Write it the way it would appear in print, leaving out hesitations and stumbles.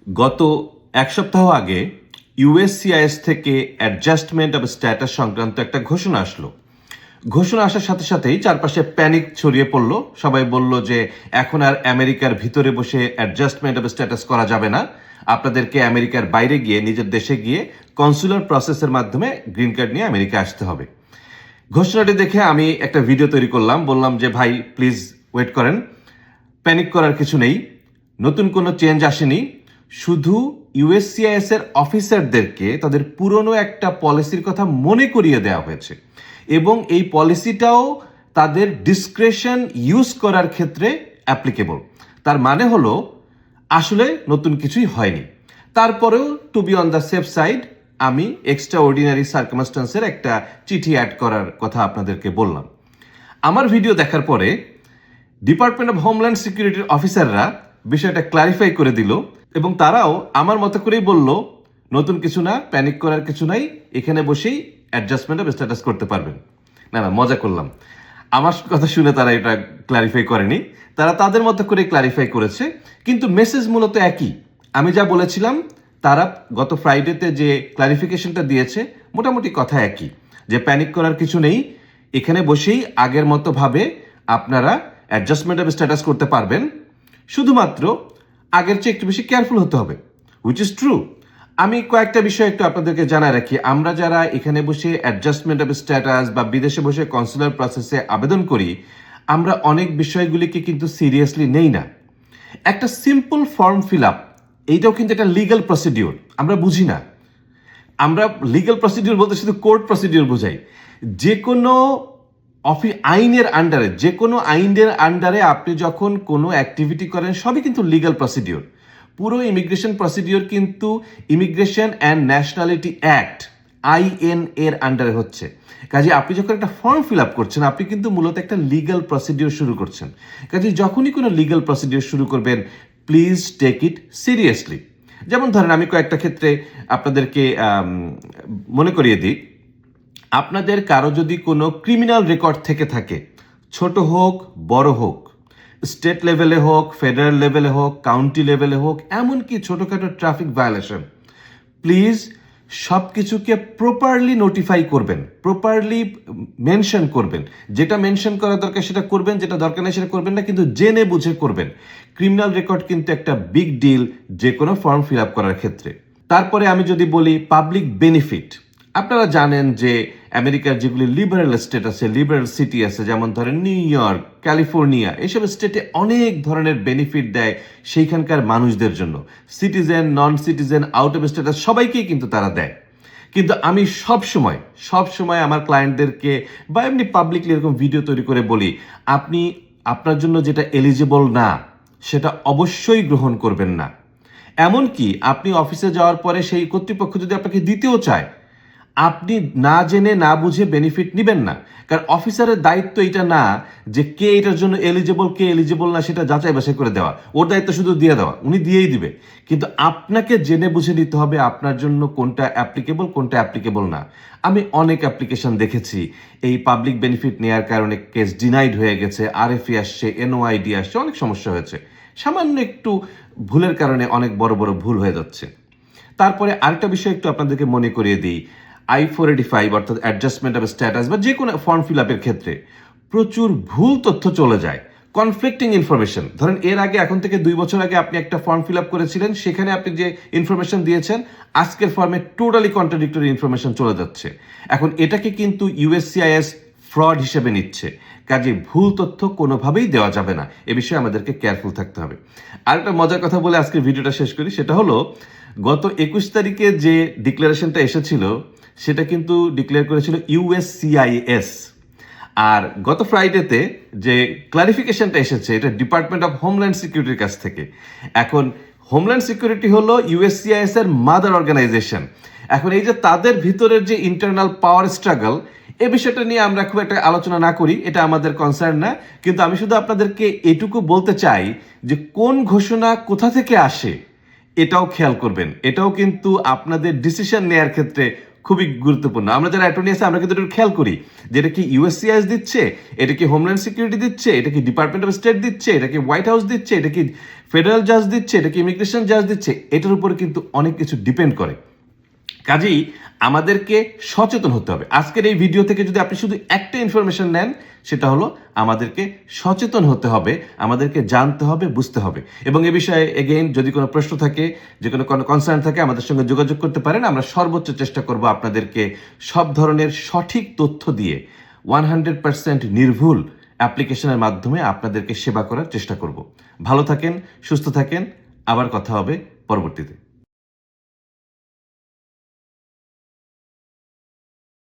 গত এক সপ্তাহ আগে ইউএসসিআইএস থেকে অ্যাডজাস্টমেন্ট অব স্ট্যাটাস সংক্রান্ত একটা ঘোষণা আসলো। ঘোষণা আসার সাথে সাথেই চারপাশে প্যানিক ছড়িয়ে পড়লো। সবাই বলল যে এখন আর আমেরিকার ভিতরে বসে অ্যাডজাস্টমেন্ট অব স্ট্যাটাস করা যাবে না, আপনাদেরকে আমেরিকার বাইরে গিয়ে নিজের দেশে গিয়ে কনসুলার প্রসেসের মাধ্যমে গ্রিন কার্ড নিয়ে আমেরিকা আসতে হবে। ঘোষণাটি দেখে আমি একটা ভিডিও তৈরি করলাম, বললাম যে ভাই প্লিজ ওয়েট করেন, প্যানিক করার কিছু নেই, নতুন কোনো চেঞ্জ আসেনি, শুধু ইউএসসিআইএস এর অফিসারদেরকে তাদের পুরনো একটা পলিসির কথা মনে করিয়ে দেওয়া হয়েছে এবং এই পলিসিটাও তাদের ডিসক্রেশন ইউজ করার ক্ষেত্রে অ্যাপ্লিকেবল। তার মানে হলো আসলে নতুন কিছুই হয়নি। তারপরেও to be on the safe side আমি এক্সট্রা অর্ডিনারি সার্কামস্টান্সের একটা চিঠি অ্যাড করার কথা আপনাদেরকে বললাম। আমার ভিডিও দেখার পরে ডিপার্টমেন্ট অফ হোমল্যান্ড সিকিউরিটির অফিসাররা বিষয়টা ক্লারিফাই করে দিল এবং তারাও আমার মতো করেই বলল নতুন কিছু না, প্যানিক করার কিছু নাই, এখানে বসেই অ্যাডজাস্টমেন্ট অফ স্ট্যাটাস করতে পারবেন। না মজা করলাম, আমার কথা শুনে তারা এটা ক্লারিফাই করেনি, তারা তাদের মতো করে ক্লারিফাই করেছে, কিন্তু মেসেজ মূলত একই। আমি যা বলেছিলাম তারা গত ফ্রাইডেতে যে ক্লারিফিকেশনটা দিয়েছে মোটামুটি কথা একই, যে প্যানিক করার কিছু নেই, এখানে বসেই আগের মতো ভাবে আপনারা অ্যাডজাস্টমেন্ট অফ স্ট্যাটাস করতে পারবেন, শুধুমাত্র আগের চেয়ে একটু বেশি কেয়ারফুল হতে হবে, হুইচ ইজ ট্রু। আমি কয়েকটা বিষয় একটু আপনাদেরকে জানায় রাখি। আমরা যারা এখানে বসে অ্যাডজাস্টমেন্ট অফ স্ট্যাটাস বা বিদেশে বসে কনসুলার প্রসেসে আবেদন করি, আমরা অনেক বিষয়গুলিকে কিন্তু সিরিয়াসলি নেই না। একটা সিম্পল ফর্ম ফিল আপ, এইটাও কিন্তু একটা লিগ্যাল প্রসিডিওর, আমরা বুঝি না। আমরা লিগ্যাল প্রসিডিওর বলতে শুধু কোর্ট প্রসিডিওর বোঝাই। যে কোনো আইনের আন্ডারে, যে কোনো আইনের আন্ডারে আপনি যখন কোনো অ্যাক্টিভিটি করেন সবই কিন্তু লিগ্যাল প্রসিডিওর। পুরো ইমিগ্রেশন প্রসিডিওর কিন্তু immigration and nationality act in এর আন্ডারে হচ্ছে। কাজে আপনি যখন একটা ফর্ম ফিল আপ করছেন আপনি কিন্তু মূলত একটা লিগ্যাল প্রসিডিওর শুরু করছেন। কাজে যখনই কোনো লিগ্যাল প্রসিডিওর শুরু করবেন প্লিজ টেক ইট সিরিয়াসলি। যেমন ধরেন আমি কয়েকটা ক্ষেত্রে আপনাদেরকে মনে করিয়ে দিই। আপনাদের কারো যদি কোনো ক্রিমিনাল রেকর্ড থেকে থাকে, ছোট হোক বড় হোক, স্টেট লেভেলে হোক, ফেডারেল লেভেলে হোক, কাউন্টি লেভেলে হোক, এমনকি ছোটোখাটো ট্রাফিক ভায়োলেশন, প্লিজ সব কিছুকে প্রপারলি নোটিফাই করবেন, প্রপারলি মেনশন করবেন। যেটা মেনশন করা দরকার সেটা করবেন, যেটা দরকার নেই সেটা করবেন না, কিন্তু জেনে বুঝে করবেন। ক্রিমিনাল রেকর্ড কিন্তু একটা বিগ ডিল যে কোনো ফর্ম ফিল আপ করার ক্ষেত্রে। তারপরে আমি যদি বলি পাবলিক বেনিফিট, আপনারা জানেন যে আমেরিকার যেগুলি লিবারেল স্টেট আছে, লিবারেল সিটি আছে, যেমন ধরেন নিউ ইয়র্ক, ক্যালিফোর্নিয়া, এইসব স্টেটে অনেক ধরনের বেনিফিট দেয় সেইখানকার মানুষদের জন্য। Citizen, non citizen, out of status সবাইকেই কিন্তু তারা দেয়। কিন্তু আমি সব সময় আমার ক্লায়েন্টদেরকে বা এমনি পাবলিকলি এরকম ভিডিও তৈরি করে বলি, আপনি আপনার জন্য যেটা এলিজিবল না সেটা অবশ্যই গ্রহণ করবেন না। এমনকি আপনি অফিসে যাওয়ার পরে সেই কর্তৃপক্ষ যদি আপনাকে দিতেও চায়, আপনি না জেনে না বুঝে বেনিফিট নেবেন না। কারণ অফিসারের দায়িত্ব এটা না যে কে এটার জন্য এলিজিবল কে এলিজিবল না সেটা যাচাই বাছাই করে দেওয়া, ওর দায়িত্ব শুধু দিয়ে দেওয়া, উনি দিয়েই দিবে। কিন্তু আপনাকে জেনে বুঝে নিতে হবে আপনার জন্য কোনটা অ্যাপ্লিকেবল কোনটা অ্যাপ্লিকেবল না। আমি অনেক অ্যাপ্লিকেশন দেখেছি এই পাবলিক বেনিফিট নেওয়ার কারণে কেস ডিনাইড হয়ে গেছে, আরএফই আসছে, এনওআইডি আসছে, অনেক সমস্যা হয়েছে। সামান্য একটু ভুলের কারণে অনেক বড় বড় ভুল হয়ে যাচ্ছে। তারপরে আরেকটা বিষয় একটু আপনাদেরকে মনে করিয়ে দিই, I-485 অর্থাৎ অ্যাডজাস্টমেন্ট অফ স্ট্যাটাস বা যে কোনো ফর্ম ফিল আপের ক্ষেত্রে প্রচুর ভুল তথ্য চলে যায়, কনফ্লিক্টিং ইনফরমেশন। ধরেন এর আগে, এখন থেকে 2 বছর আগে আপনি একটা ফর্ম ফিল আপ করেছিলেন, সেখানে আপনি যে ইনফরমেশন দিয়েছেন আজকের ফর্মে টোটালি কন্ট্রাডিক্টরি ইনফরমেশন চলে যাচ্ছে। এখন এটাকে কিন্তু ইউএসসিআইএস ফ্রড হিসেবে নিচ্ছে। কাজে ভুল তথ্য কোনোভাবেই দেওয়া যাবে না, এ বিষয়ে আমাদেরকে কেয়ারফুল থাকতে হবে। আরেকটা মজার কথা বলে আজকের ভিডিওটা শেষ করি, সেটা হলো গত 21 তারিখে যে ডিক্লারেশনটা এসেছিল সেটা কিন্তু ডিক্লেয়ার করেছিল ইউএসসিআইএস, আর গত ফ্রাইডেতে যে ক্লারিফিকেশনটা এসেছে এটা ডিপার্টমেন্ট অফ হোমল্যান্ড সিকিউরিটির কাছ থেকে। এখন হোমল্যান্ড সিকিউরিটি হলো ইউএসসিআইএস এর মাদার অর্গানাইজেশন। এখন এই যে তাদের ভিতরের যে ইন্টারনাল পাওয়ার স্ট্রাগল, এই বিষয়টা নিয়ে আমরা খুব একটা আলোচনা না করি, এটা আমাদের কনসার্ন না। কিন্তু আমি শুধু আপনাদেরকে এটুকু বলতে চাই যে কোন ঘোষণা কোথা থেকে আসে এটাও খেয়াল করবেন। এটাও কিন্তু আপনাদের ডিসিশন নেওয়ার ক্ষেত্রে খুবই গুরুত্বপূর্ণ। আমরা যারা অ্যাটর্নি আছে আমরা কিন্তু একটু খেয়াল করি যে এটা কি ইউএসসিআইএস দিচ্ছে, এটা কি হোমল্যান্ড সিকিউরিটি দিচ্ছে, এটা কি ডিপার্টমেন্ট অফ স্টেট দিচ্ছে, এটা কি হোয়াইট হাউস দিচ্ছে, এটা কি ফেডারেল জাজ দিচ্ছে, এটা কি ইমিগ্রেশন জাজ দিচ্ছে, এটার উপরে কিন্তু অনেক কিছু ডিপেন্ড করে। কাজেই আমাদেরকে সচেতন হতে হবে। আজকের এই ভিডিও থেকে যদি আপনি শুধু একটা ইনফরমেশন নেন, সেটা হলো আমাদেরকে সচেতন হতে হবে, আমাদেরকে জানতে হবে, বুঝতে হবে। এবং এ বিষয়ে এগেইন যদি কোনো প্রশ্ন থাকে, যে কোনো কনসার্ন থাকে, আমাদের সঙ্গে যোগাযোগ করতে পারেন। আমরা সর্বোচ্চ চেষ্টা করব আপনাদেরকে সব ধরনের সঠিক তথ্য দিয়ে 100% নির্ভুল অ্যাপ্লিকেশনের মাধ্যমে আপনাদেরকে সেবা করার চেষ্টা করব। ভালো থাকেন, সুস্থ থাকেন, আবার কথা হবে পরবর্তীতে।